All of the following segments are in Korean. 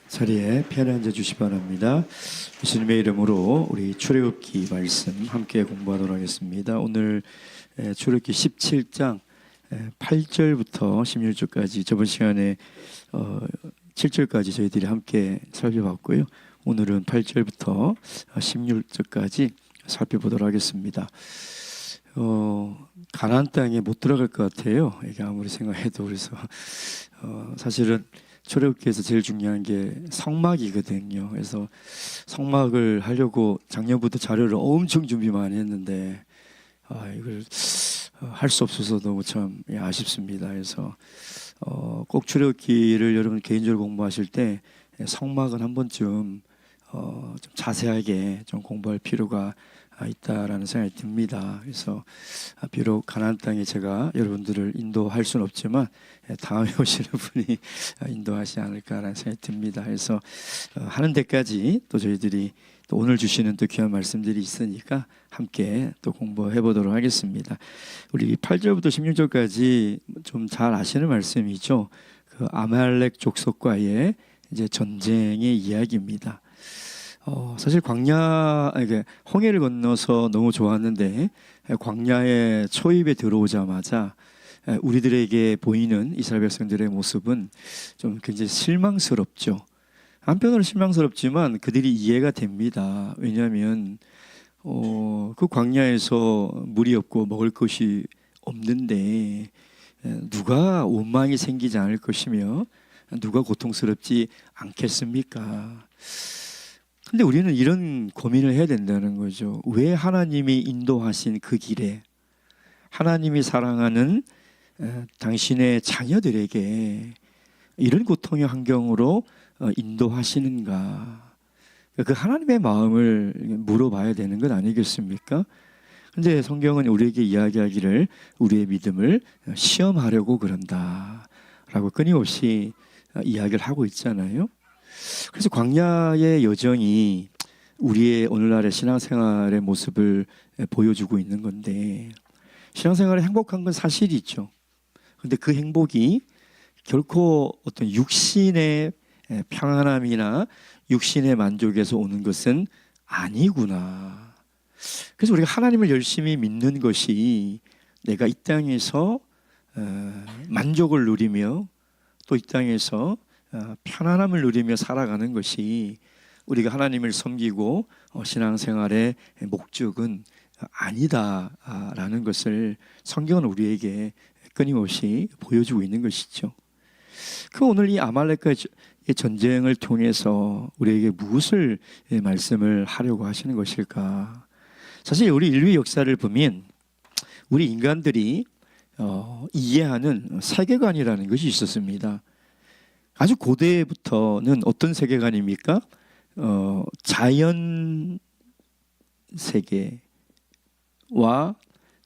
자리에 편히 앉아 주시 기 바랍니다. 예수님의 이름으로 우리 출애굽기 말씀 함께 공부하도록 하겠습니다. 오늘 출애굽기 17장 8절부터 16절까지 저번 시간에 7절까지 저희들이 함께 살펴봤고요. 오늘은 8절부터 16절까지 살펴보도록 하겠습니다. 가나안 땅에 못 들어갈 것 같아요. 이게 아무리 생각해도. 그래서 사실은 출애굽기에서 제일 중요한 게 성막이거든요. 그래서 성막을 하려고 작년부터 자료를 엄청 준비 많이 했는데 이걸 할 수 없어서 너무 참 아쉽습니다. 그래서 꼭 출애굽기를 여러분 개인적으로 공부하실 때 성막은 한 번쯤 좀 자세하게 좀 공부할 필요가 있다라는 생각이 듭니다. 그래서 비록 가나안 땅에 제가 여러분들을 인도할 수는 없지만 다음에 오시는 분이 인도하지 않을까라는 생각이 듭니다. 그래서 하는 데까지 또 저희들이 또 오늘 주시는 또 귀한 말씀들이 있으니까 함께 또 공부해 보도록 하겠습니다. 우리 8절부터 16절까지 좀 잘 아시는 말씀이죠. 그 아말렉 족속과의 이제 전쟁의 이야기입니다. 사실 이게 홍해를 건너서 너무 좋았는데 광야의 초입에 들어오자마자 우리들에게 보이는 이스라엘 백성들의 모습은 좀 굉장히 실망스럽죠. 한편으로 실망스럽지만 그들이 이해가 됩니다. 왜냐하면 그 광야에서 물이 없고 먹을 것이 없는데 누가 원망이 생기지 않을 것이며 누가 고통스럽지 않겠습니까? 근데 우리는 이런 고민을 해야 된다는 거죠. 왜 하나님이 인도하신 그 길에 하나님이 사랑하는 당신의 자녀들에게 이런 고통의 환경으로 인도하시는가? 그 하나님의 마음을 물어봐야 되는 것 아니겠습니까? 근데 성경은 우리에게 이야기하기를 우리의 믿음을 시험하려고 그런다라고 끊임없이 이야기를 하고 있잖아요. 그래서 광야의 여정이 우리의 오늘날의 신앙생활의 모습을 보여주고 있는 건데, 신앙생활에 행복한 건 사실이죠. 그런데 그 행복이 결코 어떤 육신의 평안함이나 육신의 만족에서 오는 것은 아니구나. 그래서 우리가 하나님을 열심히 믿는 것이 내가 이 땅에서 만족을 누리며 또 이 땅에서 편안함을 누리며 살아가는 것이 우리가 하나님을 섬기고 신앙생활의 목적은 아니다라는 것을 성경은 우리에게 끊임없이 보여주고 있는 것이죠. 그 오늘 이 아말렉과의 전쟁을 통해서 우리에게 무엇을 말씀을 하려고 하시는 것일까? 사실 우리 인류의 역사를 보면 우리 인간들이 이해하는 세계관이라는 것이 있었습니다. 아주 고대부터는 어떤 세계관입니까? 자연 세계와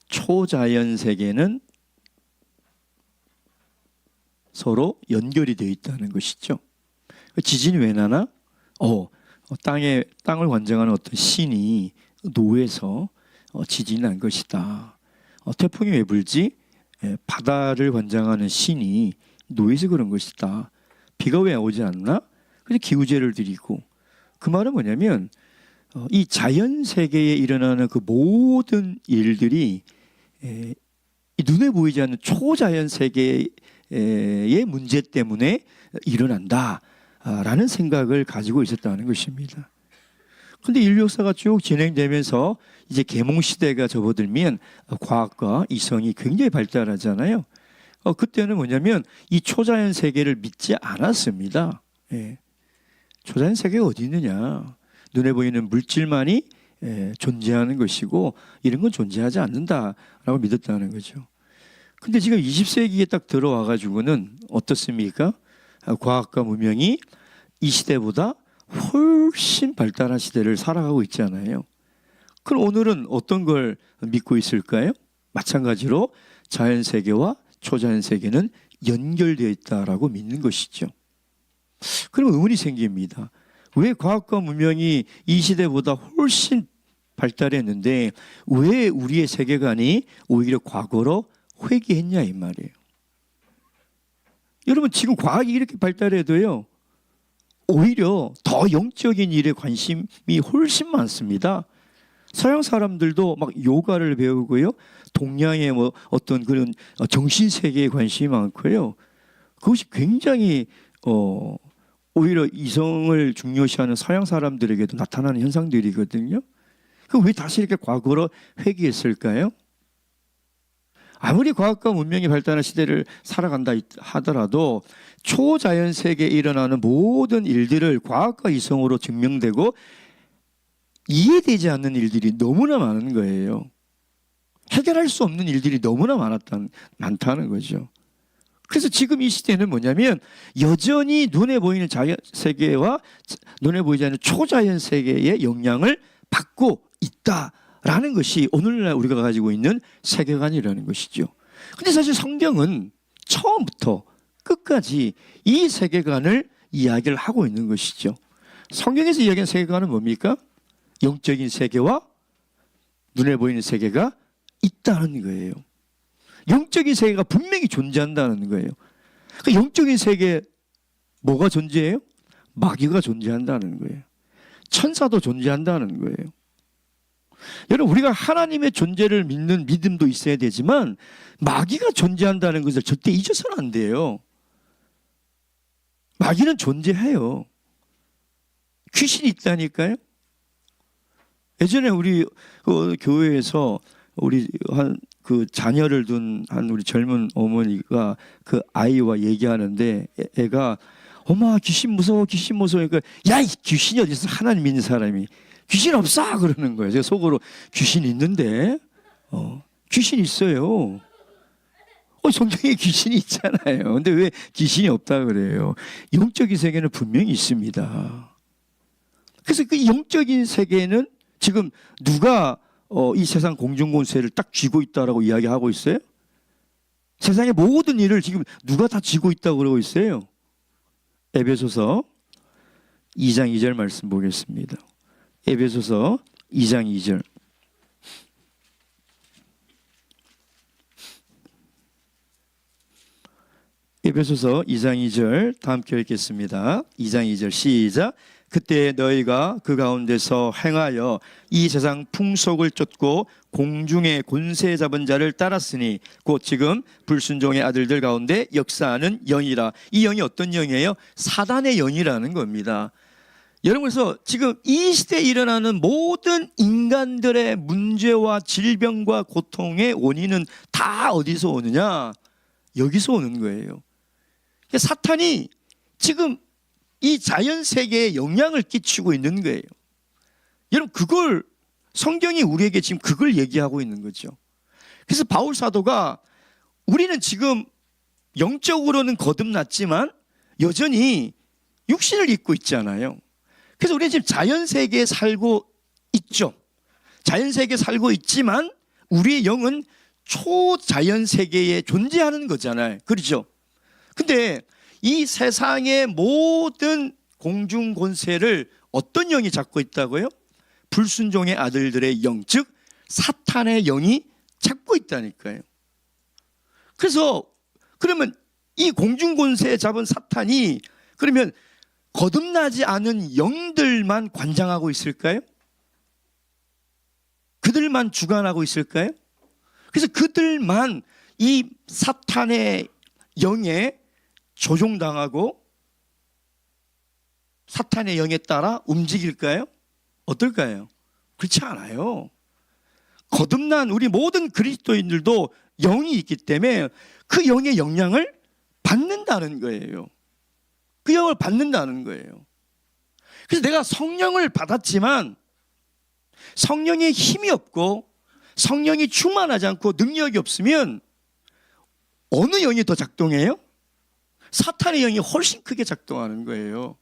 초자연 세계는 서로 연결이 되어 있다는 것이죠. 지진이 왜 나나? 땅을 관장하는 어떤 신이 노해서 지진이 난 것이다. 태풍이 왜 불지? 바다를 관장하는 신이 노해서 그런 것이다. 비가 왜 오지 않나? 그래서 기우제를 드리고, 그 말은 뭐냐면 이 자연 세계에 일어나는 그 모든 일들이 눈에 보이지 않는 초자연 세계의 문제 때문에 일어난다라는 생각을 가지고 있었다는 것입니다. 그런데 인류 역사가 쭉 진행되면서 이제 계몽 시대가 접어들면 과학과 이성이 굉장히 발달하잖아요. 그때는 뭐냐면 이 초자연 세계를 믿지 않았습니다. 초자연 세계가 어디 있느냐? 눈에 보이는 물질만이 존재하는 것이고 이런 건 존재하지 않는다라고 믿었다는 거죠. 근데 지금 20세기에 딱 들어와 가지고는 어떻습니까? 과학과 문명이 이 시대보다 훨씬 발달한 시대를 살아가고 있잖아요. 그럼 오늘은 어떤 걸 믿고 있을까요? 마찬가지로 자연 세계와 초자연 세계는 연결되어 있다라고 믿는 것이죠. 그럼 의문이 생깁니다. 왜 과학과 문명이 이 시대보다 훨씬 발달했는데 왜 우리의 세계관이 오히려 과거로 회귀했냐 이 말이에요. 여러분 지금 과학이 이렇게 발달해도요 오히려 더 영적인 일에 관심이 훨씬 많습니다. 서양 사람들도 막 요가를 배우고요, 동양의 뭐 어떤 그런 정신 세계에 관심이 많고요. 그것이 굉장히 오히려 이성을 중요시하는 서양 사람들에게도 나타나는 현상들이거든요. 그럼 왜 다시 이렇게 과거로 회귀했을까요? 아무리 과학과 문명이 발달한 시대를 살아간다 하더라도 초자연 세계에 일어나는 모든 일들을 과학과 이성으로 증명되고 이해되지 않는 일들이 너무나 많은 거예요. 해결할 수 없는 일들이 너무나 많다는 거죠. 그래서 지금 이 시대는 뭐냐면 여전히 눈에 보이는 자연 세계와 눈에 보이지 않는 초자연 세계의 영향을 받고 있다라는 것이 오늘날 우리가 가지고 있는 세계관이라는 것이죠. 근데 사실 성경은 처음부터 끝까지 이 세계관을 이야기를 하고 있는 것이죠. 성경에서 이야기하는 세계관은 뭡니까? 영적인 세계와 눈에 보이는 세계가 있다는 거예요. 영적인 세계가 분명히 존재한다는 거예요. 그 영적인 세계에 뭐가 존재해요? 마귀가 존재한다는 거예요. 천사도 존재한다는 거예요. 여러분, 우리가 하나님의 존재를 믿는 믿음도 있어야 되지만 마귀가 존재한다는 것을 절대 잊어서는 안 돼요. 마귀는 존재해요. 귀신이 있다니까요. 예전에 우리 교회에서 우리 그 자녀를 둔 한 우리 젊은 어머니가 그 아이와 얘기하는데 애가 엄마 귀신 무서워 귀신 무서워. 그러니까 야, 이 귀신이 어디서 하나님 믿는 사람이 귀신 없어 그러는 거예요. 제가 속으로 귀신 있는데 귀신 있어요. 성경에 귀신이 있잖아요. 근데 왜 귀신이 없다 그래요? 영적인 세계는 분명히 있습니다. 그래서 그 영적인 세계는 지금 누가 이 세상 공중권세를 딱 쥐고 있다라고 이야기하고 있어요? 세상의 모든 일을 지금 누가 다 쥐고 있다고 그러고 있어요? 에베소서 2장 2절 말씀 보겠습니다. 에베소서 2장 2절. 에베소서 2장 2절 다 함께 읽겠습니다. 2장 2절 시작. 그때 너희가 그 가운데서 행하여 이 세상 풍속을 쫓고 공중의 권세 잡은 자를 따랐으니 곧 지금 불순종의 아들들 가운데 역사하는 영이라. 이 영이 어떤 영이에요? 사단의 영이라는 겁니다. 여러분, 그래서 지금 이 시대에 일어나는 모든 인간들의 문제와 질병과 고통의 원인은 다 어디서 오느냐? 여기서 오는 거예요. 사탄이 지금 이 자연 세계에 영향을 끼치고 있는 거예요. 여러분, 그걸 성경이 우리에게 지금 그걸 얘기하고 있는 거죠. 그래서 바울 사도가 우리는 지금 영적으로는 거듭났지만 여전히 육신을 입고 있잖아요. 그래서 우리는 지금 자연 세계에 살고 있죠. 자연 세계에 살고 있지만 우리의 영은 초자연 세계에 존재하는 거잖아요. 그렇죠? 근데 이 세상의 모든 공중 권세를 어떤 영이 잡고 있다고요? 불순종의 아들들의 영, 즉 사탄의 영이 잡고 있다니까요. 그래서 그러면 이 공중 권세 잡은 사탄이 그러면 거듭나지 않은 영들만 관장하고 있을까요? 그들만 주관하고 있을까요? 그래서 그들만 이 사탄의 영에 조종당하고 사탄의 영에 따라 움직일까요? 어떨까요? 그렇지 않아요. 거듭난 우리 모든 그리스도인들도 영이 있기 때문에 그 영의 영향을 받는다는 거예요. 그 영을 받는다는 거예요. 그래서 내가 성령을 받았지만 성령의 힘이 없고 성령이 충만하지 않고 능력이 없으면 어느 영이 더 작동해요? 사탄의 영이 훨씬 크게 작동하는 거예요.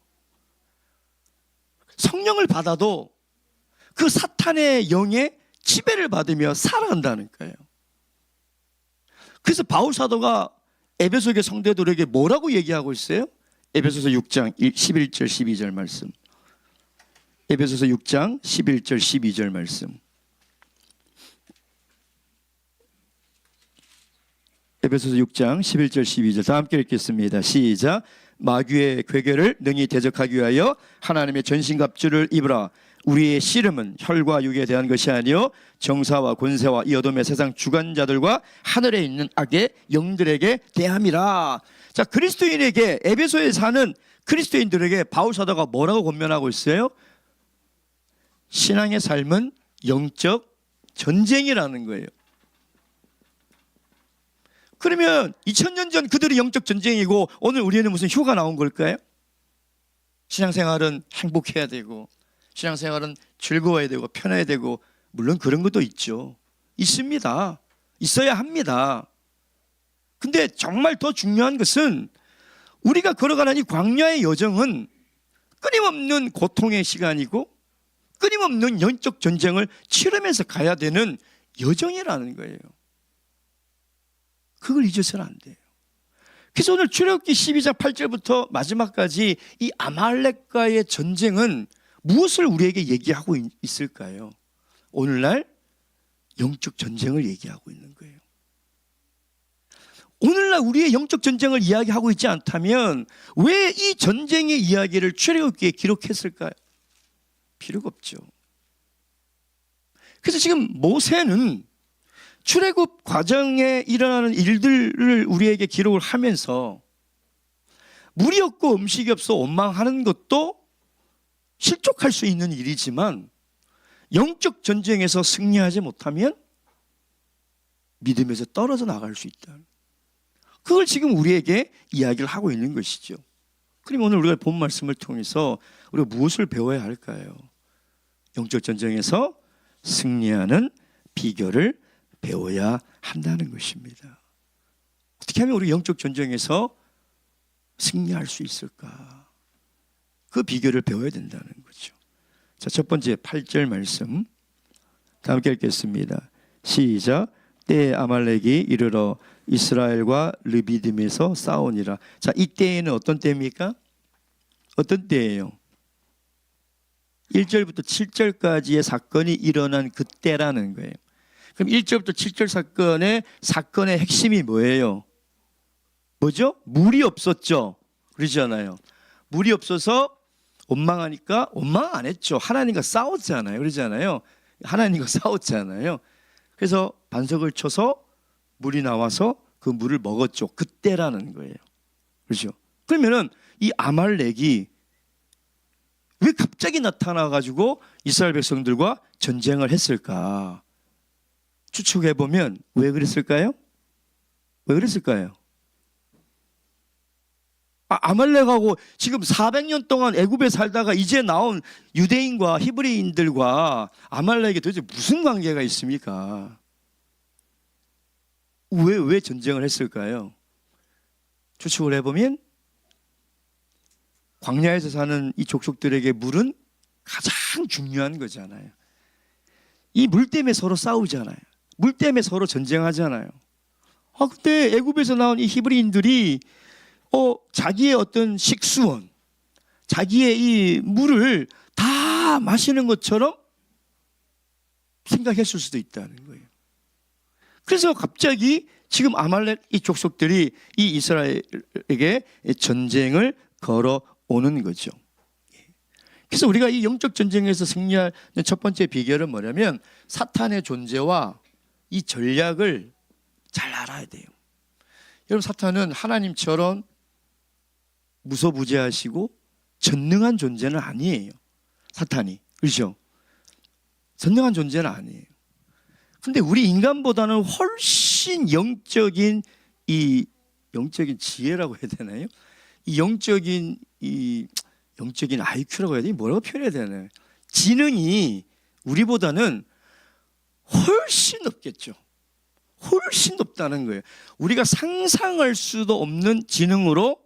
성령을 받아도 그 사탄의 영의 지배를 받으며 살아간다는 거예요. 그래서 바울 사도가 에베소의 성도들에게 뭐라고 얘기하고 있어요? 에베소서 6장 11절 12절 말씀. 에베소서 6장 11절 12절 말씀. 에베소서 6장 11절 12절 다 함께 읽겠습니다. 시작. 마귀의 괴계를 능히 대적하기 위하여 하나님의 전신갑주를 입으라. 우리의 씨름은 혈과 육에 대한 것이 아니요 정사와 권세와 이 어둠의 세상 주관자들과 하늘에 있는 악의 영들에게 대함이라. 자, 그리스도인에게, 에베소에 사는 그리스도인들에게 바울 사도가 뭐라고 권면하고 있어요? 신앙의 삶은 영적 전쟁이라는 거예요. 그러면 2000년 전 그들이 영적 전쟁이고 오늘 우리는 무슨 휴가 나온 걸까요? 신앙생활은 행복해야 되고 신앙생활은 즐거워야 되고 편해야 되고, 물론 그런 것도 있죠. 있습니다. 있어야 합니다. 근데 정말 더 중요한 것은 우리가 걸어가는 이 광야의 여정은 끊임없는 고통의 시간이고 끊임없는 영적 전쟁을 치르면서 가야 되는 여정이라는 거예요. 그걸 잊어서는 안 돼요. 그래서 오늘 출애굽기 12장 8절부터 마지막까지 이 아말렉과의 전쟁은 무엇을 우리에게 얘기하고 있을까요? 오늘날 영적 전쟁을 얘기하고 있는 거예요. 오늘날 우리의 영적 전쟁을 이야기하고 있지 않다면 왜 이 전쟁의 이야기를 출애굽기에 기록했을까요? 필요가 없죠. 그래서 지금 모세는 출애굽 과정에 일어나는 일들을 우리에게 기록을 하면서 물이 없고 음식이 없어 원망하는 것도 실족할 수 있는 일이지만 영적 전쟁에서 승리하지 못하면 믿음에서 떨어져 나갈 수 있다. 그걸 지금 우리에게 이야기를 하고 있는 것이죠. 그럼 오늘 우리가 본 말씀을 통해서 우리가 무엇을 배워야 할까요? 영적 전쟁에서 승리하는 비결을 배워야 한다는 것입니다. 어떻게 하면 우리 영적 전쟁에서 승리할 수 있을까? 그 비결을 배워야 된다는 거죠. 자, 첫 번째 8절 말씀 다 함께 읽겠습니다. 시작. 때에 아말렉이 이르러 이스라엘과 르비딤에서 싸우니라. 자, 이 때에는 어떤 때입니까? 어떤 때예요? 1절부터 7절까지의 사건이 일어난 그때라는 거예요. 그럼 1절부터 7절 사건의 핵심이 뭐예요? 뭐죠? 물이 없었죠. 그러잖아요. 물이 없어서 원망하니까 원망 안 했죠. 하나님과 싸웠잖아요. 그러잖아요. 하나님과 싸웠잖아요. 그래서 반석을 쳐서 물이 나와서 그 물을 먹었죠. 그때라는 거예요. 그렇죠? 그러면은 이 아말렉이 왜 갑자기 나타나 가지고 이스라엘 백성들과 전쟁을 했을까? 추측해 보면 왜 그랬을까요? 왜 그랬을까요? 아말렉하고 지금 400년 동안 애굽에 살다가 이제 나온 유대인과 히브리인들과 아말렉이 도대체 무슨 관계가 있습니까? 왜 전쟁을 했을까요? 추측을 해보면 광야에서 사는 이 족속들에게 물은 가장 중요한 거잖아요. 이 물 때문에 서로 싸우잖아요. 물 때문에 서로 전쟁하잖아요. 근데 애굽에서 나온 이 히브리인들이 자기의 어떤 식수원, 자기의 이 물을 다 마시는 것처럼 생각했을 수도 있다는 거예요. 그래서 갑자기 지금 아말렉 이 족속들이 이 이스라엘에게 전쟁을 걸어오는 거죠. 그래서 우리가 이 영적 전쟁에서 승리하는 첫 번째 비결은 뭐냐면 사탄의 존재와 이 전략을 잘 알아야 돼요. 여러분, 사탄은 하나님처럼 무소부재하시고 전능한 존재는 아니에요. 사탄이. 그렇죠? 전능한 존재는 아니에요. 근데 우리 인간보다는 훨씬 영적인 지혜라고 해야 되나요? 이 영적인 IQ라고 해야 되나? 뭐라고 표현해야 되나요? 지능이 우리보다는 훨씬 높겠죠. 훨씬 높다는 거예요. 우리가 상상할 수도 없는 지능으로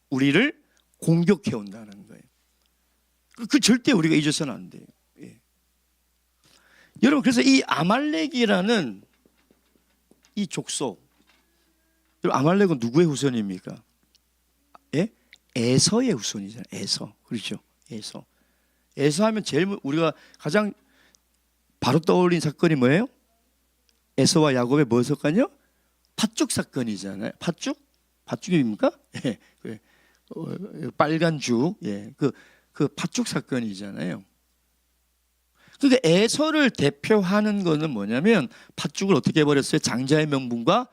우리를 공격해 온다는 거예요. 그 절대 우리가 잊어서는 안 돼요. 예. 여러분, 그래서 이 아말렉이라는 이 족속, 여러분, 아말렉은 누구의 후손입니까? 예? 에서의 후손이잖아요. 에서. 그렇죠? 에서 하면 제일 우리가 가장 바로 떠올린 사건이 뭐예요? 에서와 야곱의 뭐 사건이요? 팥죽 사건이잖아요. 팥죽입니까? 예. 빨간 죽, 예, 그 팥죽 사건이잖아요. 그러니까 에서를 대표하는 거는 뭐냐면 팥죽을 어떻게 해버렸어요? 장자의 명분과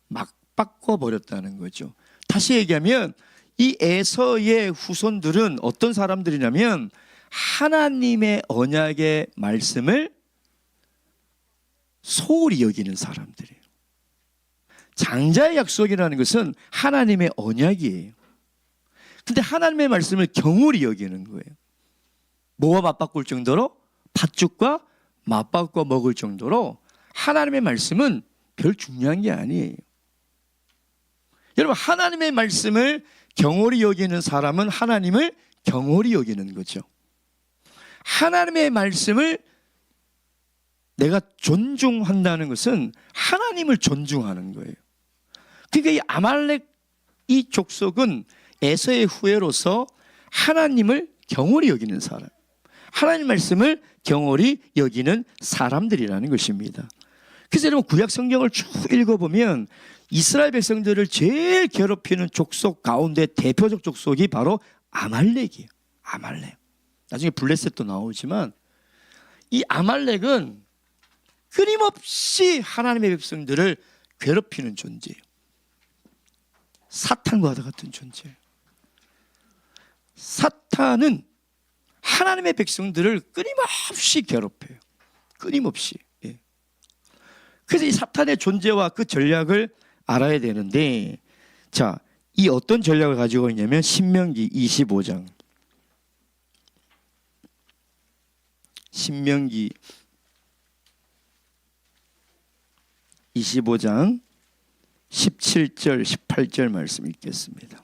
막 바꿔버렸다는 거죠. 다시 얘기하면 이 에서의 후손들은 어떤 사람들이냐면 하나님의 언약의 말씀을 소홀히 여기는 사람들이에요. 장자의 약속이라는 것은 하나님의 언약이에요. 근데 하나님의 말씀을 경홀히 여기는 거예요. 뭐와 맞바꿀 정도로? 팥죽과 맞바꿔 먹을 정도로 하나님의 말씀은 별 중요한 게 아니에요. 여러분, 하나님의 말씀을 경홀히 여기는 사람은 하나님을 경홀히 여기는 거죠. 하나님의 말씀을 내가 존중한다는 것은 하나님을 존중하는 거예요. 그러니까 이 아말렉 이 족속은 에서의 후예로서 하나님을 경홀히 여기는 사람, 하나님 말씀을 경홀히 여기는 사람들이라는 것입니다. 그래서 여러분 구약 성경을 쭉 읽어보면 이스라엘 백성들을 제일 괴롭히는 족속 가운데 대표적 족속이 바로 아말렉이에요. 아말렉. 나중에 블레셋도 나오지만 이 아말렉은 끊임없이 하나님의 백성들을 괴롭히는 존재예요. 사탄과 같은 존재예요. 사탄은 하나님의 백성들을 끊임없이 괴롭혀요. 끊임없이. 예. 그래서 이 사탄의 존재와 그 전략을 알아야 되는데, 자, 이 어떤 전략을 가지고 있냐면 신명기 25장. 신명기 25장 17절 18절 말씀 읽겠습니다.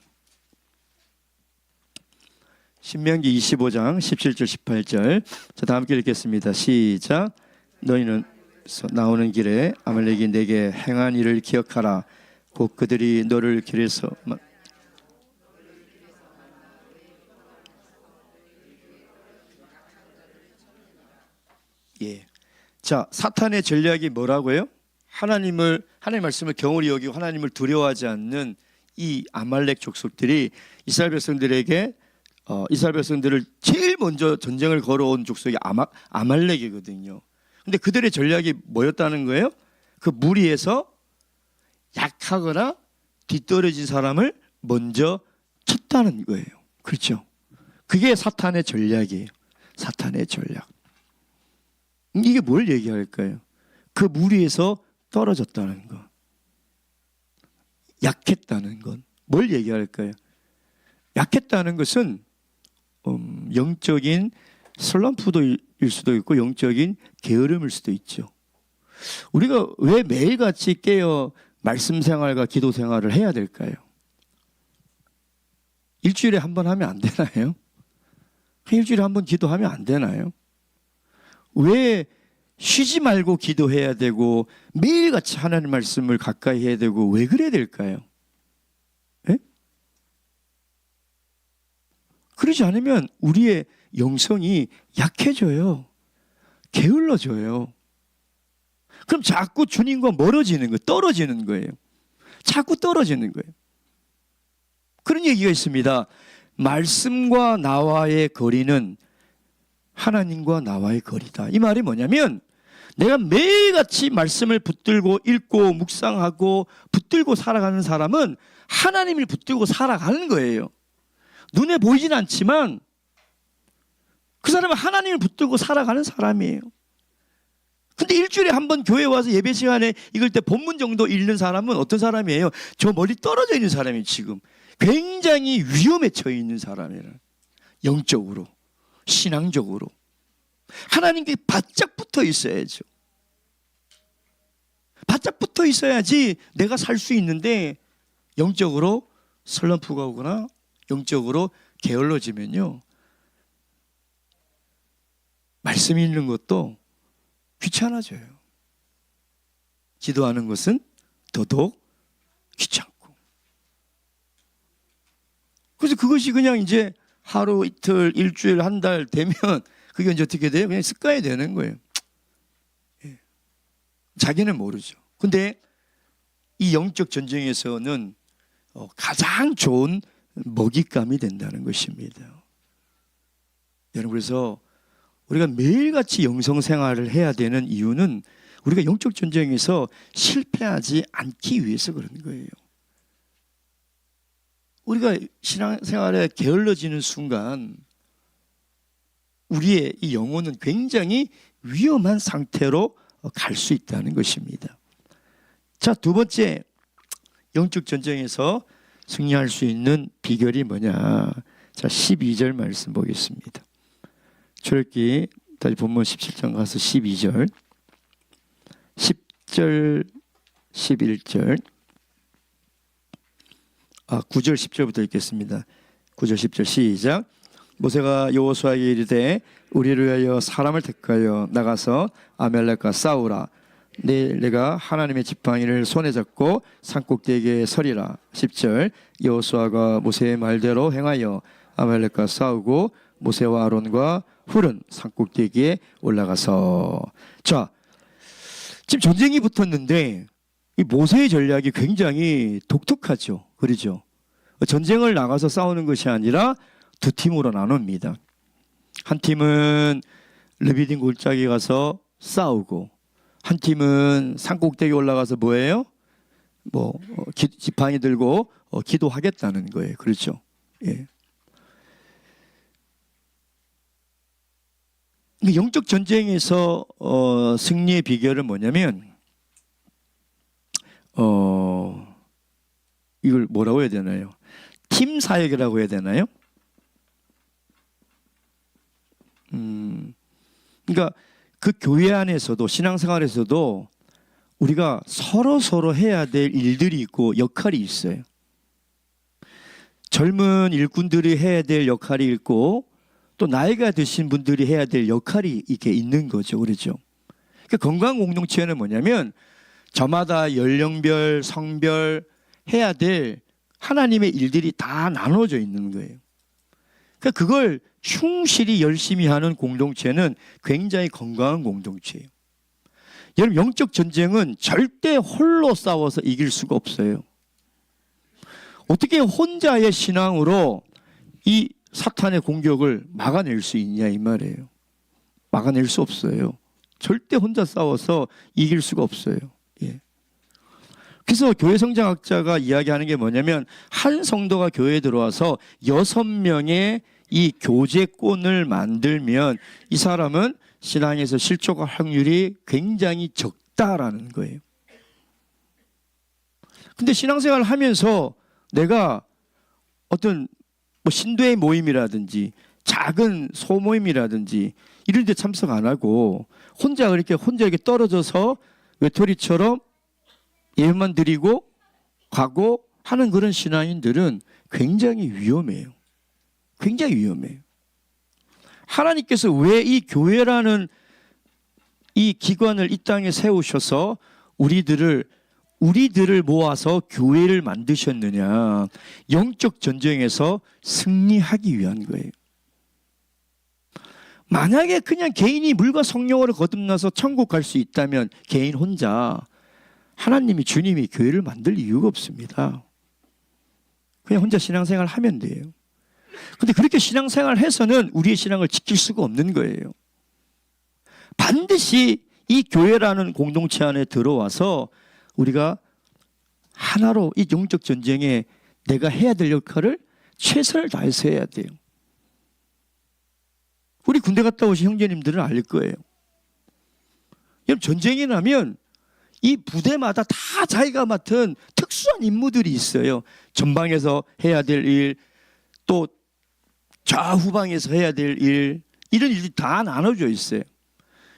신명기 25장 17절 18절. 자, 다 함께 읽겠습니다. 시작. 너희는 나오는 길에 아말렉이 내게 행한 일을 기억하라. 곧 그들이 너를 길에서 예. 자, 사탄의 전략이 뭐라고요? 하나님 말씀을 경홀히 여기고 하나님을 두려워하지 않는 이 아말렉 족속들이 이스라엘 백성들에게 이스라엘 백성들을 제일 먼저 전쟁을 걸어온 족속이 아말렉이거든요. 근데 그들의 전략이 뭐였다는 거예요? 그 무리에서 약하거나 뒤떨어진 사람을 먼저 쳤다는 거예요. 그렇죠? 그게 사탄의 전략이에요. 사탄의 전략. 이게 뭘 얘기할까요? 그 무리에서 떨어졌다는 것, 약했다는 것, 뭘 얘기할까요? 약했다는 것은 영적인 슬럼프일 수도 있고 영적인 게으름일 수도 있죠. 우리가 왜 매일같이 깨어 말씀 생활과 기도 생활을 해야 될까요? 일주일에 한 번 하면 안 되나요? 일주일에 한 번 기도하면 안 되나요? 왜 쉬지 말고 기도해야 되고 매일같이 하나님 말씀을 가까이 해야 되고 왜 그래야 될까요? 예? 그러지 않으면 우리의 영성이 약해져요. 게을러져요. 그럼 자꾸 주님과 멀어지는 거예요. 떨어지는 거예요. 자꾸 떨어지는 거예요. 그런 얘기가 있습니다. 말씀과 나와의 거리는 하나님과 나와의 거리다. 이 말이 뭐냐면 내가 매일같이 말씀을 붙들고 읽고 묵상하고 붙들고 살아가는 사람은 하나님을 붙들고 살아가는 거예요. 눈에 보이진 않지만 그 사람은 하나님을 붙들고 살아가는 사람이에요. 근데 일주일에 한 번 교회 와서 예배 시간에 읽을 때 본문 정도 읽는 사람은 어떤 사람이에요? 저 멀리 떨어져 있는 사람이 지금 굉장히 위험에 처해 있는 사람이에요. 영적으로, 신앙적으로. 하나님께 바짝 붙어 있어야죠. 바짝 붙어 있어야지 내가 살 수 있는데 영적으로 슬럼프가 오거나 영적으로 게을러지면요, 말씀 읽는 것도 귀찮아져요. 기도하는 것은 더더욱 귀찮고. 그래서 그것이 그냥 이제 하루 이틀 일주일 한 달 되면 그게 이제 어떻게 돼요? 그냥 습관이 되는 거예요. 예. 자기는 모르죠. 근데 이 영적 전쟁에서는 가장 좋은 먹잇감이 된다는 것입니다. 여러분, 그래서 우리가 매일같이 영성생활을 해야 되는 이유는 우리가 영적 전쟁에서 실패하지 않기 위해서 그런 거예요. 우리가 신앙생활에 게을러지는 순간 우리의 이 영혼은 굉장히 위험한 상태로 갈 수 있다는 것입니다. 자, 두 번째, 영적 전쟁에서 승리할 수 있는 비결이 뭐냐? 자, 12절 말씀 보겠습니다. 출애굽기 다시 본문 17장 가서 12절, 10절, 11절, 9절 10절부터 읽겠습니다. 9절 10절 시작. 모세가 여호수아에게 이르되 우리를 위하여 사람을 택하여 나가서 아말렉과 싸우라. 내가 하나님의 지팡이를 손에 잡고 산꼭대기에 서리라. 10절. 여호수아가 모세의 말대로 행하여 아말렉과 싸우고 모세와 아론과 훌은 산꼭대기에 올라가서. 자, 지금 전쟁이 붙었는데 이 모세의 전략이 굉장히 독특하죠. 그렇죠? 전쟁을 나가서 싸우는 것이 아니라 두 팀으로 나눕니다. 한 팀은 르비딤 골짜기 가서 싸우고, 한 팀은 산꼭대기 올라가서 뭐예요? 지팡이 들고 기도하겠다는 거예요. 그렇죠? 예. 영적 전쟁에서 승리의 비결은 뭐냐면 이걸 뭐라고 해야 되나요? 팀 사역이라고 해야 되나요? 그러니까 그 교회 안에서도 신앙생활에서도 우리가 서로 해야 될 일들이 있고 역할이 있어요. 젊은 일꾼들이 해야 될 역할이 있고 또 나이가 드신 분들이 해야 될 역할이 이렇게 있는 거죠. 그렇죠? 그러니까 건강 공동체는 뭐냐면 저마다 연령별, 성별 해야 될 하나님의 일들이 다 나눠져 있는 거예요. 그러니까 그걸 충실히 열심히 하는 공동체는 굉장히 건강한 공동체예요. 여러분, 영적 전쟁은 절대 홀로 싸워서 이길 수가 없어요. 어떻게 혼자의 신앙으로 이 사탄의 공격을 막아낼 수 있냐 이 말이에요. 막아낼 수 없어요. 절대 혼자 싸워서 이길 수가 없어요. 예. 그래서 교회 성장학자가 이야기하는 게 뭐냐면 한 성도가 교회에 들어와서 6명의 이 교제권을 만들면 이 사람은 신앙에서 실족할 확률이 굉장히 적다라는 거예요. 근데 신앙생활을 하면서 내가 어떤 신도의 모임이라든지 작은 소모임이라든지 이런 데 참석 안 하고 혼자 이렇게 떨어져서 외톨이처럼 예배만 드리고 가고 하는 그런 신앙인들은 굉장히 위험해요. 굉장히 위험해요. 하나님께서 왜 이 교회라는 이 기관을 이 땅에 세우셔서 우리들을 모아서 교회를 만드셨느냐? 영적 전쟁에서 승리하기 위한 거예요. 만약에 그냥 개인이 물과 성령으로 거듭나서 천국 갈 수 있다면 개인 혼자 주님이 교회를 만들 이유가 없습니다. 그냥 혼자 신앙생활 하면 돼요. 근데 그렇게 신앙생활 해서는 우리의 신앙을 지킬 수가 없는 거예요. 반드시 이 교회라는 공동체 안에 들어와서 우리가 하나로 이 영적 전쟁에 내가 해야 될 역할을 최선을 다해서 해야 돼요. 우리 군대 갔다 오신 형제님들은 알 거예요. 여러분, 전쟁이 나면 이 부대마다 다 자기가 맡은 특수한 임무들이 있어요. 전방에서 해야 될 일, 또 좌후방에서 해야 될 일, 이런 일들이 다 나눠져 있어요.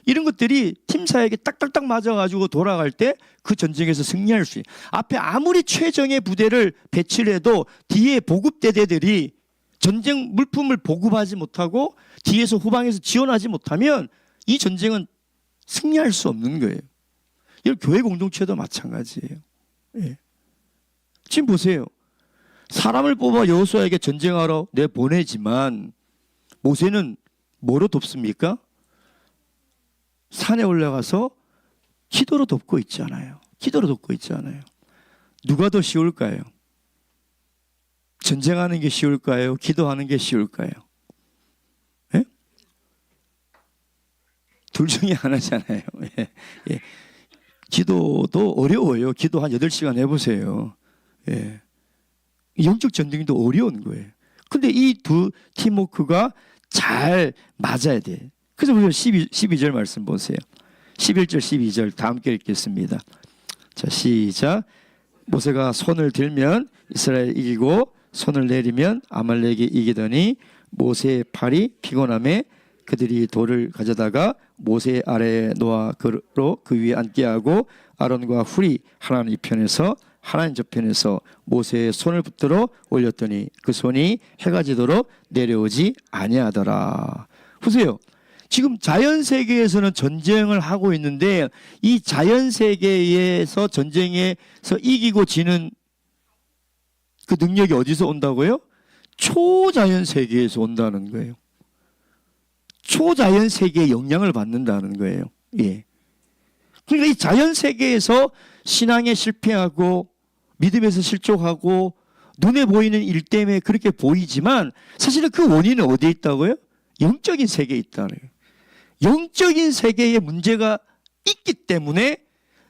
이런 것들이 팀사에게 딱딱딱 맞아가지고 돌아갈 때 그 전쟁에서 승리할 수 있어요. 앞에 아무리 최정예 부대를 배치를 해도 뒤에 보급대대들이 전쟁 물품을 보급하지 못하고 뒤에서 후방에서 지원하지 못하면 이 전쟁은 승리할 수 없는 거예요. 이 교회 공동체도 마찬가지예요. 예. 지금 보세요. 사람을 뽑아 여호수아에게 전쟁하러 내보내지만 모세는 뭐로 돕습니까? 산에 올라가서 기도로 돕고 있잖아요. 기도로 돕고 있잖아요. 누가 더 쉬울까요? 전쟁하는 게 쉬울까요? 기도하는 게 쉬울까요? 예? 둘 중에 하나잖아요. 예. 예. 기도도 어려워요. 기도 한 8시간 해보세요. 예. 영적 전쟁도 어려운 거예요. 근데 이 두 팀워크가 잘 맞아야 돼. 그래서 우리가 12절 말씀 보세요. 11절 12절 다 함께 읽겠습니다. 자, 시작. 모세가 손을 들면 이스라엘 이기고 손을 내리면 아말렉이 이기더니 모세의 팔이 피곤함에 그들이 돌을 가져다가 모세 아래에 놓아 그 위에 앉게 하고 아론과 훌이 하나님 편에서 하나님 저편에서 모세의 손을 붙들어 올렸더니 그 손이 해가 지도록 내려오지 아니하더라. 보세요. 지금 자연 세계에서는 전쟁을 하고 있는데 이 자연 세계에서 전쟁에서 이기고 지는 그 능력이 어디서 온다고요? 초자연 세계에서 온다는 거예요. 초자연 세계의 영향을 받는다는 거예요. 예. 그러니까 이 자연 세계에서 신앙에 실패하고 믿음에서 실족하고 눈에 보이는 일 때문에 그렇게 보이지만 사실은 그 원인은 어디에 있다고요? 영적인 세계에 있다는 거예요. 영적인 세계에 문제가 있기 때문에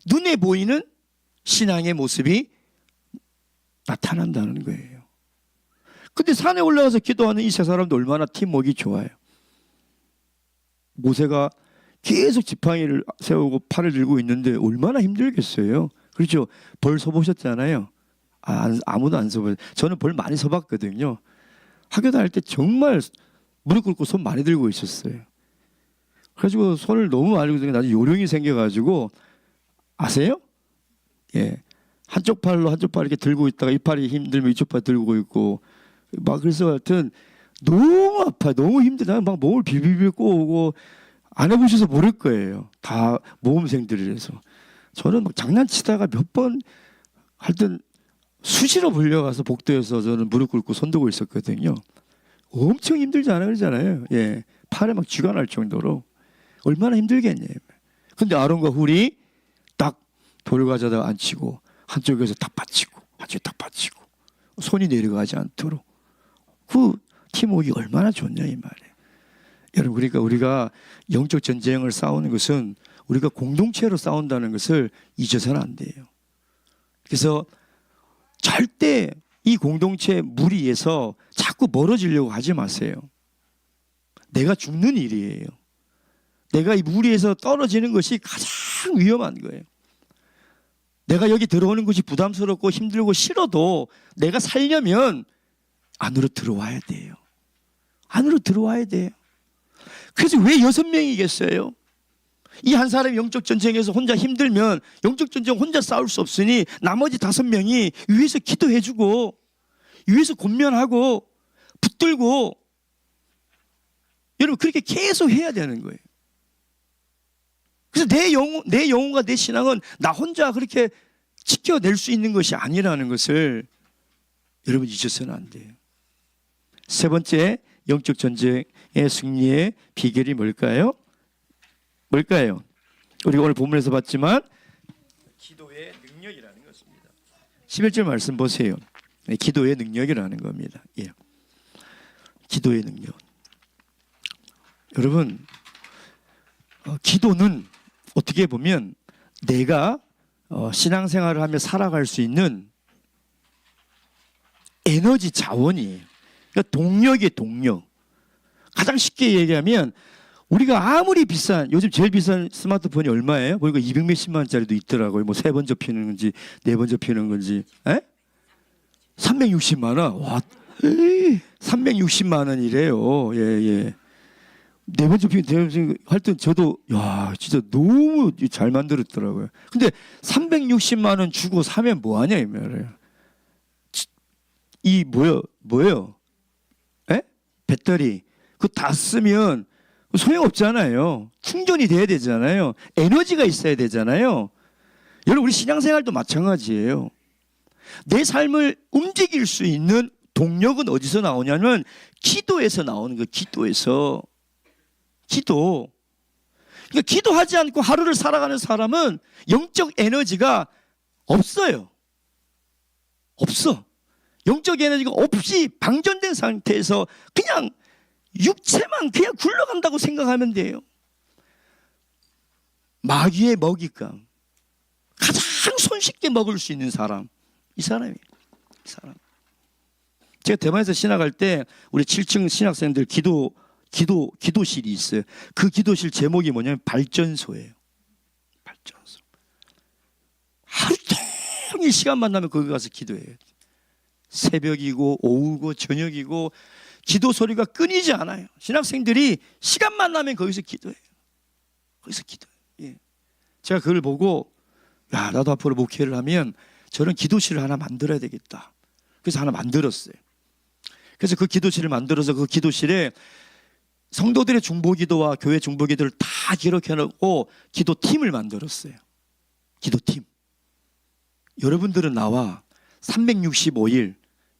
눈에 보이는 신앙의 모습이 나타난다는 거예요. 근데 산에 올라가서 기도하는 이 세 사람도 얼마나 팀워크가 좋아요. 모세가 계속 지팡이를 세우고 팔을 들고 있는데 얼마나 힘들겠어요. 그렇죠. 벌 서보셨잖아요. 아무도 안 서봐요. 저는 벌 많이 서봤거든요. 학교 다닐 때 정말 무릎 꿇고 손 많이 들고 있었어요. 그래가지고 손을 너무 많이 들고 나중에 요령이 생겨가지고 아세요? 예, 한쪽 팔로 한쪽 팔 이렇게 들고 있다가 이 팔이 힘들면 이쪽 팔 들고 있고 막 그래서 하여튼 너무 아파요. 너무 힘들다. 막 몸을 비비비 꼬우고 안 해보셔서 모를 거예요. 다 모험생들이라서. 저는 막 장난치다가 몇 번 하여튼 수시로 불려가서 복도에서 저는 무릎 꿇고 손 들고 있었거든요. 엄청 힘들지 않아 그러잖아요. 예, 팔에 막 쥐가 날 정도로 얼마나 힘들겠냐요. 근데 아론과 훌이 딱 돌 가져다 앉히고 한쪽에서 딱 받치고 한쪽에 딱 받치고 손이 내려가지 않도록 그 팀워크가 얼마나 좋냐 이 말이에요. 여러분 그러니까 우리가 영적 전쟁을 싸우는 것은 우리가 공동체로 싸운다는 것을 잊어서는 안 돼요. 그래서 절대 이 공동체 무리에서 자꾸 멀어지려고 하지 마세요. 내가 죽는 일이에요. 내가 이 무리에서 떨어지는 것이 가장 위험한 거예요. 내가 여기 들어오는 것이 부담스럽고 힘들고 싫어도 내가 살려면 안으로 들어와야 돼요. 안으로 들어와야 돼요. 그래서 왜 6명이겠어요? 이 한 사람이 영적 전쟁에서 혼자 힘들면 영적 전쟁 혼자 싸울 수 없으니 나머지 5명이 위에서 기도해주고 위에서 권면하고 붙들고 여러분 그렇게 계속 해야 되는 거예요. 그래서 내 영혼과 내 신앙은 나 혼자 그렇게 지켜낼 수 있는 것이 아니라는 것을 여러분 잊어서는 안 돼요. 세 번째 영적 전쟁의 승리의 비결이 뭘까요? 뭘까요? 우리가 오늘 본문에서 봤지만 기도의 능력이라는 것입니다. 11절 말씀 보세요. 기도의 능력이라는 겁니다. 예. 기도의 능력. 여러분 기도는 어떻게 보면 내가 신앙생활을 하며 살아갈 수 있는 에너지 자원이에요. 그러니까 동력이에요. 동력. 가장 쉽게 얘기하면 우리가 아무리 비싼 요즘 제일 비싼 스마트폰이 얼마예요? 보니까 200 몇십만 원짜리도 있더라고요. 뭐 3번 접히는 건지 4번 접히는 건지. 에? 360만 원. 와, 360만 원이래요. 예, 예. 4번 접히는 할때 저도 야 진짜 너무 잘 만들었더라고요. 근데 360만 원 주고 사면 뭐 하냐 이 말이에요. 이 뭐예요? 에? 배터리. 그거 다 쓰면 소용없잖아요. 충전이 돼야 되잖아요. 에너지가 있어야 되잖아요. 여러분 우리 신앙생활도 마찬가지예요. 내 삶을 움직일 수 있는 동력은 어디서 나오냐면 기도에서 나오는 거예요. 기도에서. 기도. 그러니까 기도하지 않고 하루를 살아가는 사람은 영적 에너지가 없어요. 없어. 영적 에너지가 없이 방전된 상태에서 그냥 육체만 그냥 굴러간다고 생각하면 돼요. 마귀의 먹잇감, 가장 손쉽게 먹을 수 있는 사람, 이 사람이에요. 이 사람. 제가 대만에서 신학할 때 우리 7층 신학생들 기도실이 있어요. 그 기도실 제목이 뭐냐면 발전소예요. 발전소. 하루 종일 시간만 나면 거기 가서 기도해요. 새벽이고 오후고 저녁이고 기도 소리가 끊이지 않아요. 신학생들이 시간만 나면 거기서 기도해요. 거기서 기도해요. 예. 제가 그걸 보고 야, 나도 앞으로 목회를 하면 저런 기도실을 하나 만들어야 되겠다. 그래서 하나 만들었어요. 그래서 그 기도실을 만들어서 그 기도실에 성도들의 중보기도와 교회 중보기도를 다 기록해놓고 기도팀을 만들었어요. 기도팀. 여러분들은 나와 365일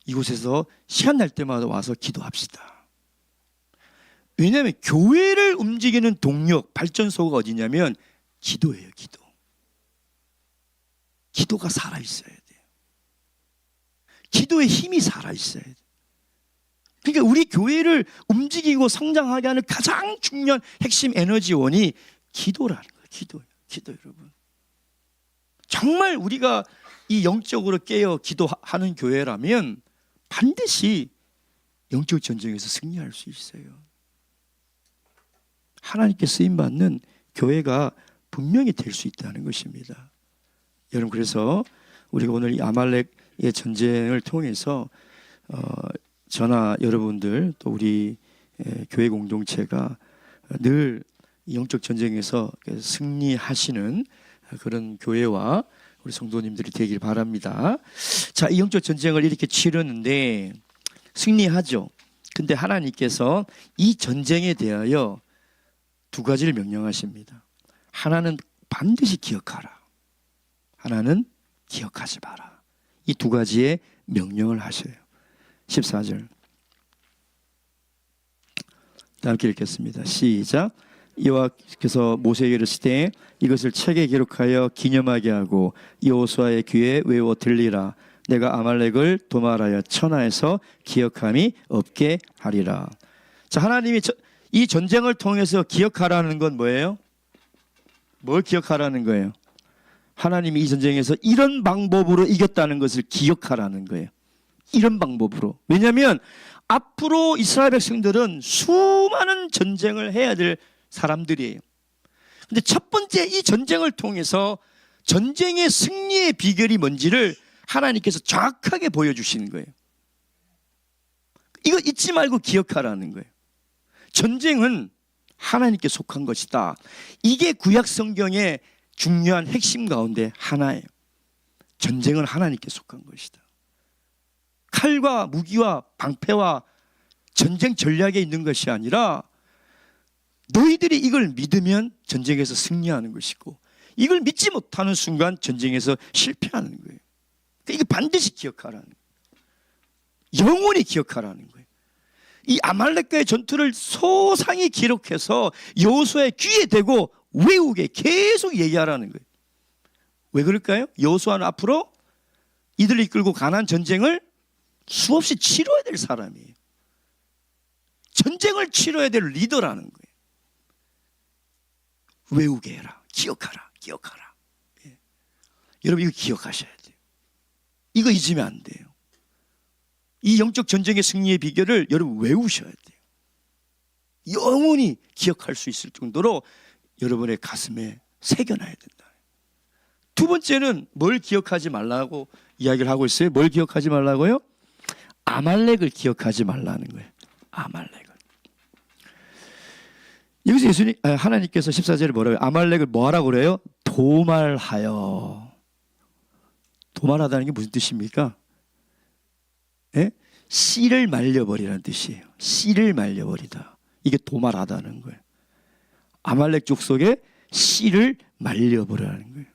이곳에서 시간 날 때마다 와서 기도합시다. 왜냐하면 교회를 움직이는 동력, 발전소가 어디냐면 기도예요. 기도. 기도가 살아있어야 돼요. 기도의 힘이 살아있어야 돼요. 그러니까 우리 교회를 움직이고 성장하게 하는 가장 중요한 핵심 에너지원이 기도라는 거예요. 기도예요. 기도 여러분. 정말 우리가 이 영적으로 깨어 기도하는 교회라면 반드시 영적 전쟁에서 승리할 수 있어요. 하나님께 쓰임받는 교회가 분명히 될 수 있다는 것입니다. 여러분, 그래서 우리가 오늘 이 아말렉의 전쟁을 통해서 저나 여러분들 또 우리 교회 공동체가 늘 영적 전쟁에서 승리하시는 그런 교회와 우리 성도님들이 되길 바랍니다. 자, 이 영적 전쟁을 이렇게 치르는데 승리하죠. 근데 하나님께서 이 전쟁에 대하여 두 가지를 명령하십니다. 하나는 반드시 기억하라. 하나는 기억하지 마라. 이 두 가지의 명령을 하셔요. 14절. 다 함께 읽겠습니다. 시작. 여호와께서 모세에게 이르시되 이것을 책에 기록하여 기념하게 하고 여호수아의 귀에 외워 들리라. 내가 아말렉을 도말하여 천하에서 기억함이 없게 하리라. 자, 하나님이 이 전쟁을 통해서 기억하라는 건 뭐예요? 뭘 기억하라는 거예요? 하나님이 이 전쟁에서 이런 방법으로 이겼다는 것을 기억하라는 거예요. 이런 방법으로. 왜냐하면 앞으로 이스라엘 백성들은 수많은 전쟁을 해야 될 사람들이에요. 근데 첫 번째 이 전쟁을 통해서 전쟁의 승리의 비결이 뭔지를 하나님께서 정확하게 보여주시는 거예요. 이거 잊지 말고 기억하라는 거예요. 전쟁은 하나님께 속한 것이다. 이게 구약 성경의 중요한 핵심 가운데 하나예요. 전쟁은 하나님께 속한 것이다. 칼과 무기와 방패와 전쟁 전략에 있는 것이 아니라 너희들이 이걸 믿으면 전쟁에서 승리하는 것이고 이걸 믿지 못하는 순간 전쟁에서 실패하는 거예요. 그러니까 이거 반드시 기억하라는 거예요. 영원히 기억하라는 거예요. 이 아말렉과의 전투를 소상히 기록해서 여호수아의 귀에 대고 외우게 계속 얘기하라는 거예요. 왜 그럴까요? 여호수아는 앞으로 이들을 이끌고 가나안 전쟁을 수없이 치러야 될 사람이에요. 전쟁을 치러야 될 리더라는 거예요. 외우게 해라. 기억하라. 기억하라. 예. 여러분 이거 기억하셔야 돼요. 이거 잊으면 안 돼요. 이 영적 전쟁의 승리의 비결을 여러분 외우셔야 돼요. 영원히 기억할 수 있을 정도로 여러분의 가슴에 새겨놔야 된다. 두 번째는 뭘 기억하지 말라고 이야기를 하고 있어요. 뭘 기억하지 말라고요? 아말렉을 기억하지 말라는 거예요. 아말렉을. 여기서 하나님께서 14절에 뭐라고요? 아말렉을 뭐하라고 그래요? 도말하여. 도말하다는 게 무슨 뜻입니까? 예? 씨를 말려버리라는 뜻이에요. 씨를 말려버리다. 이게 도말하다는 거예요. 아말렉 족속의 씨를 말려버리라는 거예요.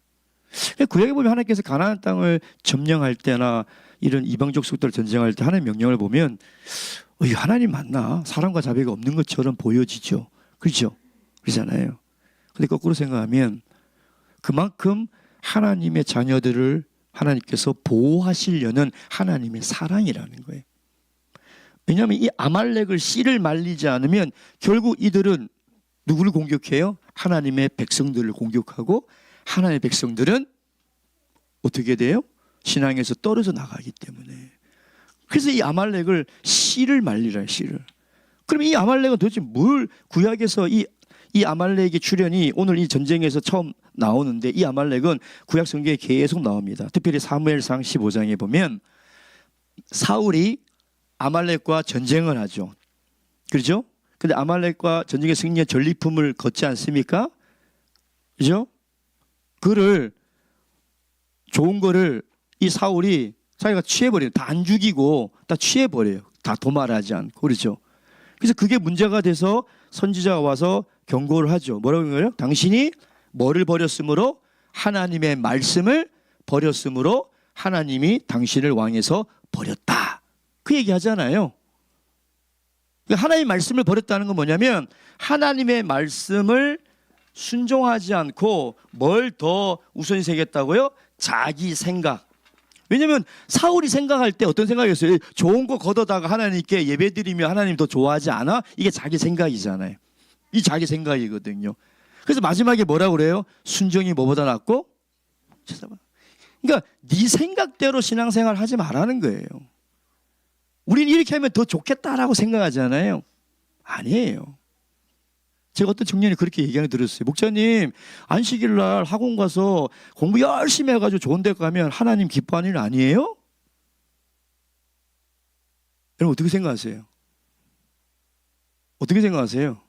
구약에 보면 하나님께서 가나안 땅을 점령할 때나 이런 이방 족속들 전쟁할 때 하나님의 명령을 보면 하나님 맞나? 사랑과 자비가 없는 것처럼 보여지죠. 그렇죠? 그렇잖아요. 근데 거꾸로 생각하면 그만큼 하나님의 자녀들을 하나님께서 보호하시려는 하나님의 사랑이라는 거예요. 왜냐하면 이 아말렉을 씨를 말리지 않으면 결국 이들은 누구를 공격해요? 하나님의 백성들을 공격하고, 하나님의 백성들은 어떻게 돼요? 신앙에서 떨어져 나가기 때문에. 그래서 이 아말렉을 씨를 말리라, 씨를. 그럼 이 아말렉은 도대체 뭘, 구약에서 이 아말렉의 출현이 오늘 이 전쟁에서 처음 나오는데, 이 아말렉은 구약 성경에 계속 나옵니다. 특별히 사무엘상 15장에 보면 사울이 아말렉과 전쟁을 하죠. 그렇죠? 근데 아말렉과 전쟁의 승리의 전리품을 걷지 않습니까? 그죠? 그를, 좋은 거를 이 사울이 자기가 취해버려요. 다 안 죽이고 다 취해버려요. 다 도말하지 않고. 그렇죠? 그래서 그게 문제가 돼서 선지자가 와서 경고를 하죠. 뭐라고 하는 거예요? 당신이 뭐를 버렸으므로? 하나님의 말씀을 버렸으므로 하나님이 당신을 왕에서 버렸다. 그 얘기 하잖아요. 하나님의 말씀을 버렸다는 건 뭐냐면, 하나님의 말씀을 순종하지 않고 뭘 더 우선시 새겼다고요? 자기 생각. 왜냐하면 사울이 생각할 때 어떤 생각이었어요? 좋은 거 걷어다가 하나님께 예배드리면 하나님 더 좋아하지 않아? 이게 자기 생각이잖아요. 이 자기 생각이거든요. 그래서 마지막에 뭐라고 그래요? 순종이 뭐보다 낫고? 그러니까 네 생각대로 신앙생활 하지 말라는 거예요. 우리는 이렇게 하면 더 좋겠다라고 생각하잖아요. 아니에요. 제가 어떤 청년이 그렇게 얘기하는 거 들었어요. 목사님, 안식일 날 학원 가서 공부 열심히 해가지고 좋은 데 가면 하나님 기뻐하는 일 아니에요? 여러분 어떻게 생각하세요? 어떻게 생각하세요?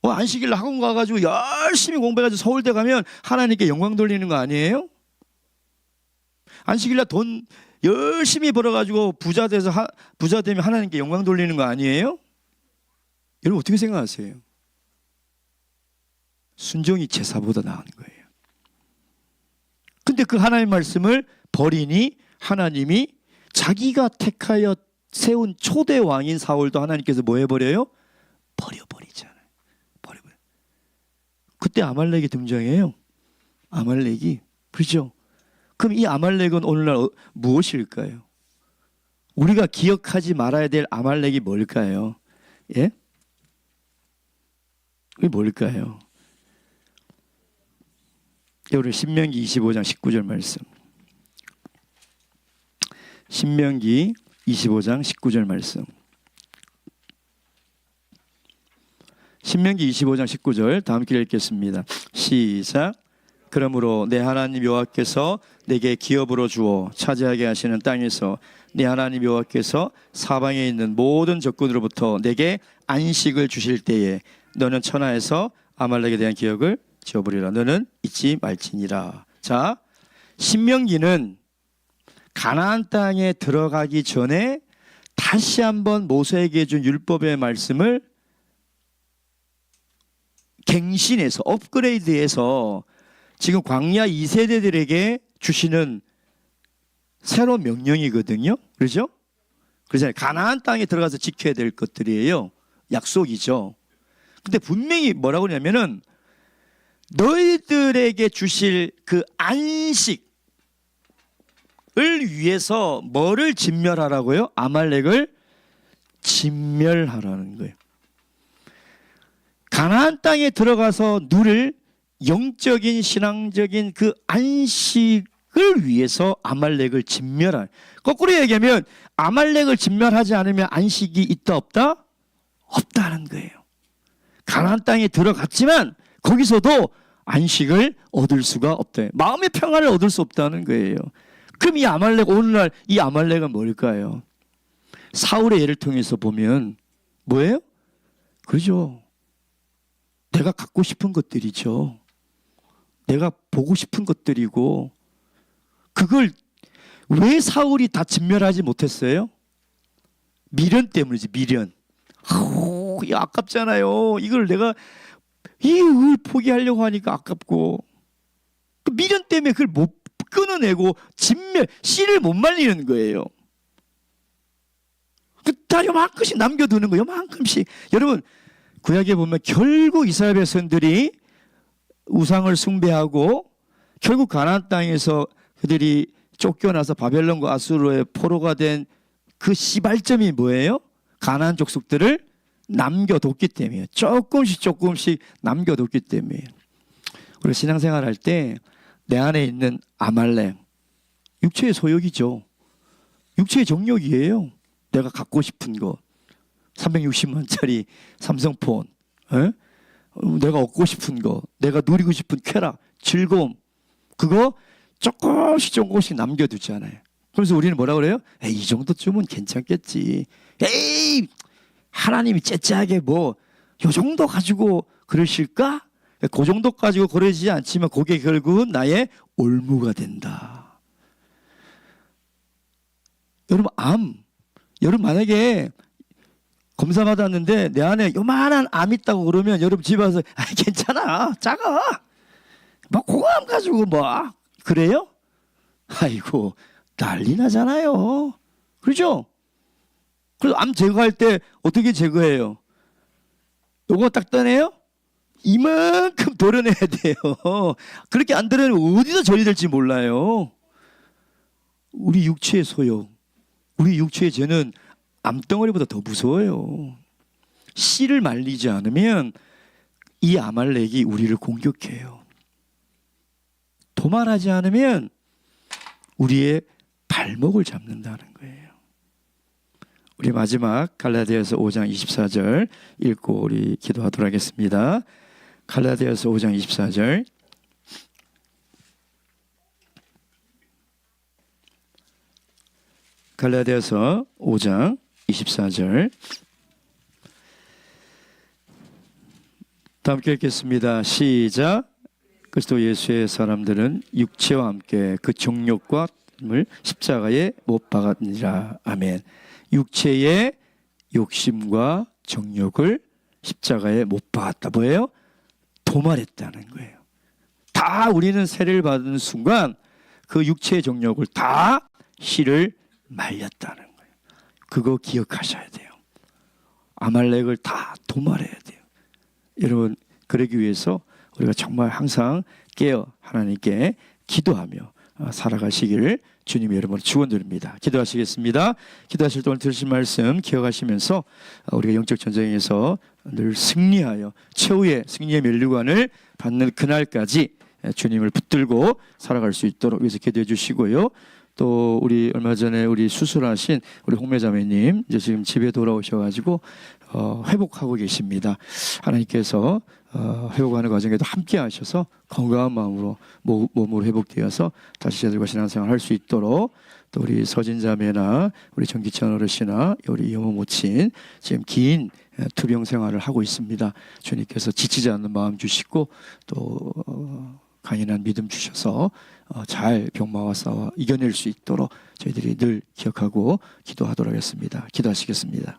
안식일 날 학원 가가지고 열심히 공부해가지고 서울대 가면 하나님께 영광 돌리는 거 아니에요? 안식일 날 돈 열심히 벌어가지고 부자 되면 하나님께 영광 돌리는 거 아니에요? 여러분 어떻게 생각하세요? 순종이 제사보다 나은 거예요. 근데 그 하나님의 말씀을 버리니 하나님이 자기가 택하여 세운 초대 왕인 사울도 하나님께서 뭐 해버려요? 버려버리잖아요. 버려버려. 그때 아말렉이 등장해요. 아말렉이. 그렇죠? 그럼 이 아말렉은 오늘날 무엇일까요? 우리가 기억하지 말아야 될 아말렉이 뭘까요? 예? 그게 뭘까요? 우리 신명기 25장 19절 말씀. 신명기 25장 19절 말씀. 신명기 25장 19절 다 함께 읽겠습니다. 시작. 그러므로 내 하나님 여호와께서 내게 기업으로 주어 차지하게 하시는 땅에서 내 하나님 여호와께서 사방에 있는 모든 적군으로부터 내게 안식을 주실 때에 너는 천하에서 아말렉에 대한 기억을 지워버리라. 너는 잊지 말지니라. 자, 신명기는 가나안 땅에 들어가기 전에 다시 한번 모세에게 준 율법의 말씀을 갱신해서 업그레이드해서 지금 광야 2세대들에게 주시는 새로운 명령이거든요. 그렇죠? 그래서 가나안 땅에 들어가서 지켜야 될 것들이에요. 약속이죠. 근데 분명히 뭐라고 하냐면은 너희들에게 주실 그 안식을 위해서 뭐를 진멸하라고요? 아말렉을 진멸하라는 거예요. 가나안 땅에 들어가서 누릴 영적인 신앙적인 그 안식을 위해서 아말렉을 진멸할. 거꾸로 얘기하면 아말렉을 진멸하지 않으면 안식이 있다 없다? 없다는 거예요. 가나안 땅에 들어갔지만 거기서도 안식을 얻을 수가 없다. 마음의 평안을 얻을 수 없다는 거예요. 그럼 이 아말렉, 오늘날 이 아말렉은 뭘까요? 사울의 예를 통해서 보면 뭐예요? 그죠? 내가 갖고 싶은 것들이죠. 내가 보고 싶은 것들이고, 그걸 왜 사울이 다 진멸하지 못했어요? 미련 때문이지. 미련. 아깝잖아요. 이걸 내가 이걸 포기하려고 하니까 아깝고, 그 미련 때문에 그걸 못 끊어내고 씨를 못 말리는 거예요. 다 요만큼씩 남겨두는 거예요. 요만큼씩. 여러분 구약에 보면 결국 이스라엘 백성들이 우상을 숭배하고 결국 가나안 땅에서 그들이 쫓겨나서 바벨론과 아수르의 포로가 된 그 시발점이 뭐예요? 가나안 족속들을 남겨뒀기 때문이에요. 조금씩 남겨뒀기 때문이에요. 우리가 신앙생활 할 때 내 안에 있는 아말렉, 육체의 소욕이죠. 육체의 정욕이에요. 내가 갖고 싶은 거, 360만짜리 삼성폰, 내가 얻고 싶은 거, 내가 누리고 싶은 쾌락, 즐거움, 그거 조금씩 남겨두잖아요. 그래서 우리는 뭐라 그래요? 에이, 이 정도쯤은 괜찮겠지. 에이, 하나님이 째째하게 뭐 요 정도 가지고 그러실까? 그 정도 가지고 그러지 않지만 그게 결국은 나의 올무가 된다. 여러분 만약에 검사 받았는데 내 안에 요만한 암 있다고 그러면 여러분 집에 와서 괜찮아, 작아, 뭐 그거 암 가지고 뭐 그래요? 아이고, 난리 나잖아요. 그렇죠? 그래서 암 제거할 때 어떻게 제거해요? 요거 딱 떠내요? 이만큼 도려내야 돼요. 그렇게 안 도려내면 어디서 처리될지 몰라요. 우리 육체의 소욕, 우리 육체의 죄는 암덩어리보다 더 무서워요. 씨를 말리지 않으면 이 아말렉이 우리를 공격해요. 도말하지 않으면 우리의 발목을 잡는다는 거예요. 우리 마지막 갈라디아서 5장 24절 읽고 우리 기도하도록 하겠습니다. 갈라디아서 5장 24절. 갈라디아서 5장 24절. 다 함께 읽겠습니다. 시작. 그리스도 예수의 사람들은 육체와 함께 그 정욕과 을 십자가에 못 박았느니라. 아멘. 육체의 욕심과 정욕을 십자가에 못 박았다. 뭐예요? 도말했다는 거예요. 다 우리는 세례를 받은 순간 그 육체의 정욕을 다 씨를 말렸다는 거예요. 그거 기억하셔야 돼요. 아말렉을 다 도말해야 돼요. 여러분, 그러기 위해서 우리가 정말 항상 깨어 하나님께 기도하며 살아가시기를 주님이 여러분을 축원드립니다. 기도하시겠습니다. 기도하실 동안 들으신 말씀 기억하시면서 우리가 영적 전쟁에서 늘 승리하여 최후의 승리의 면류관을 받는 그날까지 주님을 붙들고 살아갈 수 있도록 위해서 기도해 주시고요. 또 우리 얼마 전에 우리 수술하신 우리 홍매자매님 이제 지금 집에 돌아오셔가지고 회복하고 계십니다. 하나님께서 회복하는 과정에도 함께 하셔서 건강한 마음으로 몸으로 회복되어서 다시 저들과 신앙생활 할 수 있도록, 또 우리 서진자매나 우리 정기천 어르신이나 우리 이모 모친 지금 긴 투병 생활을 하고 있습니다. 주님께서 지치지 않는 마음 주시고 또 강인한 믿음 주셔서 잘 병마와 싸워 이겨낼 수 있도록 저희들이 늘 기억하고 기도하도록 하겠습니다. 기도하시겠습니다.